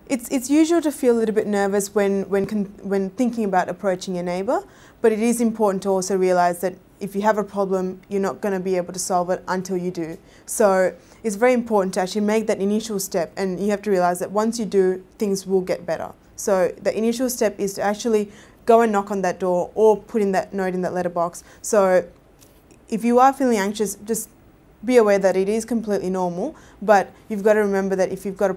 It's usual to feel a little bit nervous when thinking about approaching a neighbour, but it is important to also realise that if you have a problem, you're not going to be able to solve it until you do. So it's very important to actually make that initial step, and you have to realise that once you do, things will get better. So the initial step is to actually go and knock on that door or put in that note in that letterbox. So if you are feeling anxious, just be aware that it is completely normal, but you've got to remember that if you've got a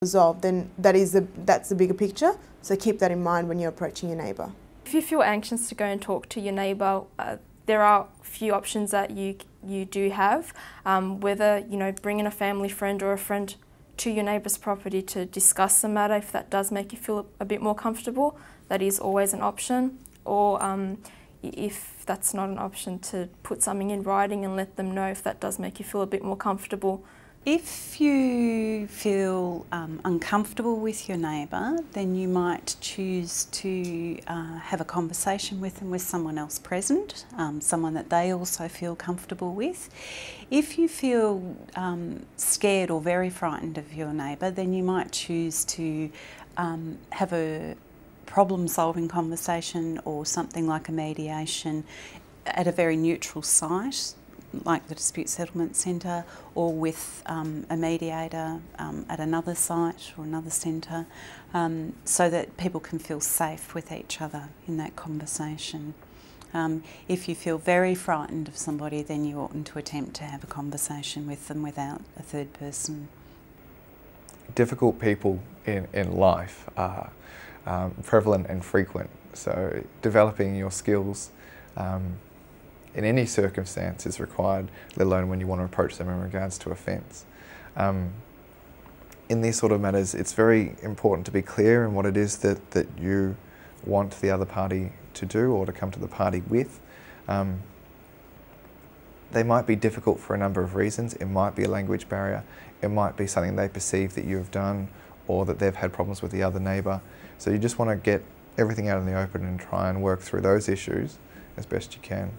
resolved, then that's the bigger picture. So keep that in mind when you're approaching your neighbour. If you feel anxious to go and talk to your neighbour, there are a few options that you do have. Whether bringing a family friend or a friend to your neighbour's property to discuss the matter, if that does make you feel a bit more comfortable, that is always an option. Or if that's not an option, to put something in writing and let them know if that does make you feel a bit more comfortable. If you feel uncomfortable with your neighbour, then you might choose to have a conversation with them with someone else present, someone that they also feel comfortable with. If you feel scared or very frightened of your neighbour, then you might choose to have a problem-solving conversation or something like a mediation at a very neutral site, like the Dispute Settlement Centre, or with a mediator at another site or another centre, so that people can feel safe with each other in that conversation. If you feel very frightened of somebody, then you oughtn't to attempt to have a conversation with them without a third person. Difficult people in life are prevalent and frequent, so developing your skills in any circumstance is required, let alone when you want to approach them in regards to offence. In these sort of matters, it's very important to be clear in what it is that you want the other party to do or to come to the party with. They might be difficult for a number of reasons. It might be a language barrier, it might be something they perceive that you have done or that they've had problems with the other neighbour. So you just want to get everything out in the open and try and work through those issues as best you can.